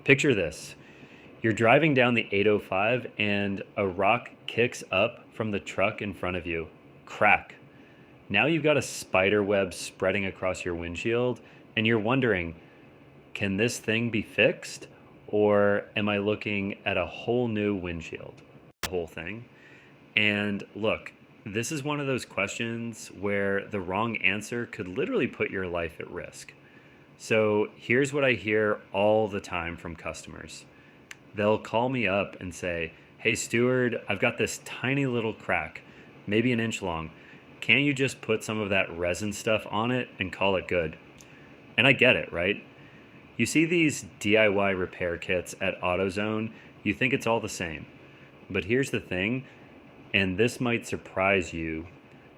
Picture this. You're driving down the 805 and a rock kicks up from the truck in front of you. Crack. Now you've got a spider web spreading across your windshield, and you're wondering, can this thing be fixed? Or am I looking at a whole new windshield? The whole thing. And look, this is one of those questions where the wrong answer could literally put your life at risk. So here's what I hear all the time from customers. They'll call me up and say, "Hey, Steward, I've got this tiny little crack, maybe an inch long. Can't you just put some of that resin stuff on it and call it good?" And I get it, right? You see these DIY repair kits at AutoZone, you think it's all the same. But here's the thing, and this might surprise you,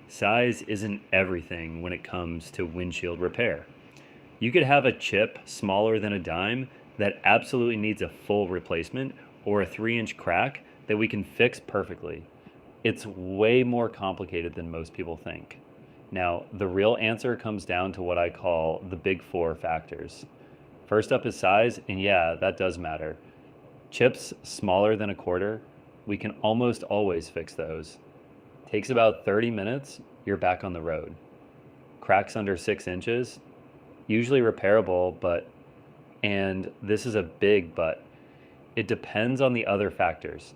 size isn't everything when it comes to windshield repair. You could have a chip smaller than a dime that absolutely needs a full replacement, or a 3-inch crack that we can fix perfectly. It's way more complicated than most people think. Now, the real answer comes down to what I call the big four factors. First up is size, and yeah, that does matter. Chips smaller than a quarter, we can almost always fix those. Takes about 30 minutes, you're back on the road. Cracks under 6 inches, usually repairable, and this is a big but, it depends on the other factors.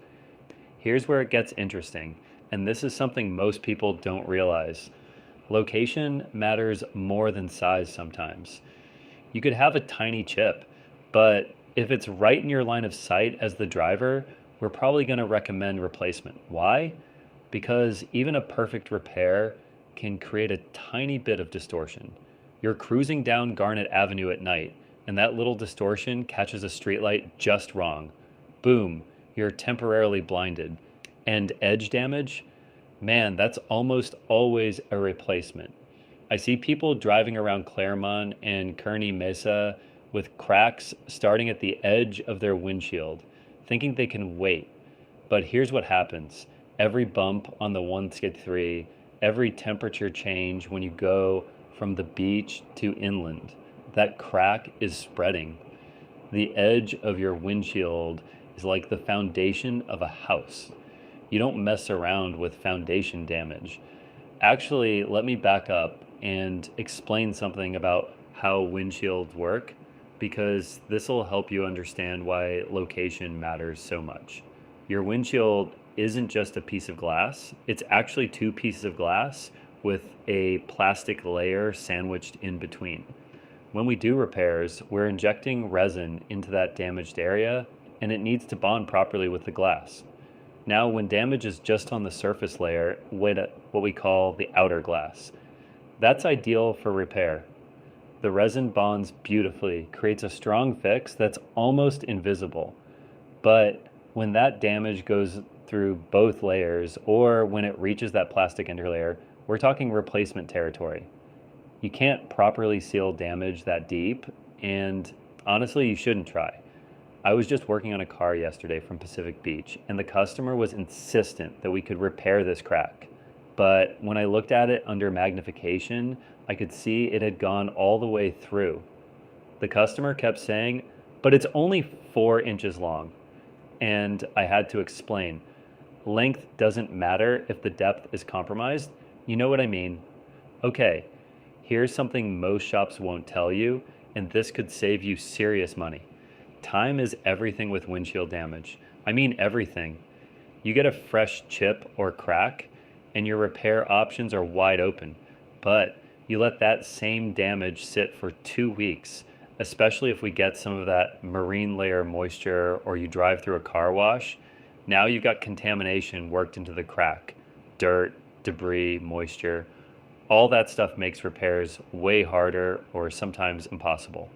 Here's where it gets interesting, and this is something most people don't realize. Location matters more than size sometimes. You could have a tiny chip, but if it's right in your line of sight as the driver, we're probably going to recommend replacement. Why? Because even a perfect repair can create a tiny bit of distortion. You're cruising down Garnet Avenue at night, and that little distortion catches a streetlight just wrong. Boom, you're temporarily blinded. And edge damage? Man, that's almost always a replacement. I see people driving around Claremont and Kearney Mesa with cracks starting at the edge of their windshield, thinking they can wait. But here's what happens. Every bump on the 163, every temperature change when you go from the beach to inland, that crack is spreading. The edge of your windshield is like the foundation of a house. You don't mess around with foundation damage. Actually, let me back up and explain something about how windshields work, because this will help you understand why location matters so much. Your windshield isn't just a piece of glass, it's actually two pieces of glass with a plastic layer sandwiched in between. When we do repairs, we're injecting resin into that damaged area, and it needs to bond properly with the glass. Now, when damage is just on the surface layer, what we call the outer glass, that's ideal for repair. The resin bonds beautifully, creates a strong fix that's almost invisible. But when that damage goes through both layers, or when it reaches that plastic interlayer, we're talking replacement territory. You can't properly seal damage that deep, and honestly, you shouldn't try. I was just working on a car yesterday from Pacific Beach, and the customer was insistent that we could repair this crack. But when I looked at it under magnification, I could see it had gone all the way through. The customer kept saying, "But it's only 4 inches long." And I had to explain, length doesn't matter if the depth is compromised. You know what I mean? Okay, here's something most shops won't tell you, and this could save you serious money. Time is everything with windshield damage. I mean everything. You get a fresh chip or crack, and your repair options are wide open. But you let that same damage sit for 2 weeks, especially if we get some of that marine layer moisture or you drive through a car wash. Now you've got contamination worked into the crack. Dirt, debris, moisture. All that stuff makes repairs way harder or sometimes impossible.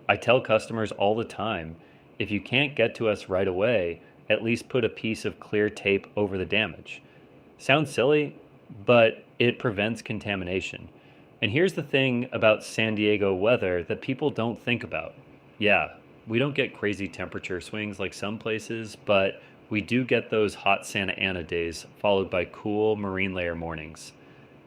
I tell customers all the time, if you can't get to us right away, at least put a piece of clear tape over the damage. Sounds silly, but it prevents contamination. And here's the thing about San Diego weather that people don't think about. Yeah, we don't get crazy temperature swings like some places, but we do get those hot Santa Ana days followed by cool marine layer mornings.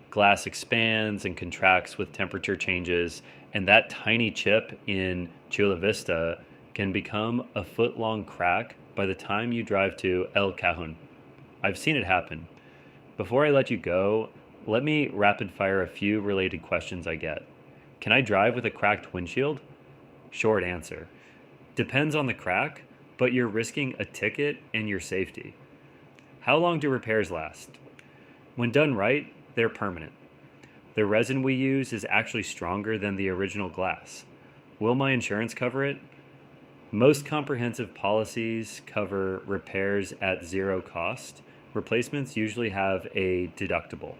Glass expands and contracts with temperature changes, and that tiny chip in Chula Vista can become a foot-long crack by the time you drive to El Cajon. I've seen it happen. Before I let you go, let me rapid fire a few related questions I get. Can I drive with a cracked windshield? Short answer. Depends on the crack, but you're risking a ticket and your safety. How long do repairs last? When done right, they're permanent. The resin we use is actually stronger than the original glass. Will my insurance cover it? Most comprehensive policies cover repairs at zero cost. Replacements usually have a deductible.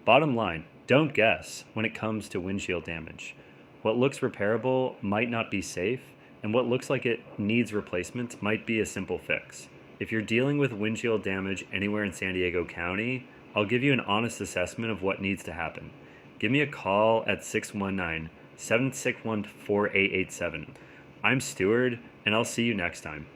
Bottom line, don't guess when it comes to windshield damage. What looks repairable might not be safe, and what looks like it needs replacement might be a simple fix. If you're dealing with windshield damage anywhere in San Diego County, I'll give you an honest assessment of what needs to happen. Give me a call at 619-761-4887. I'm Stuart, and I'll see you next time.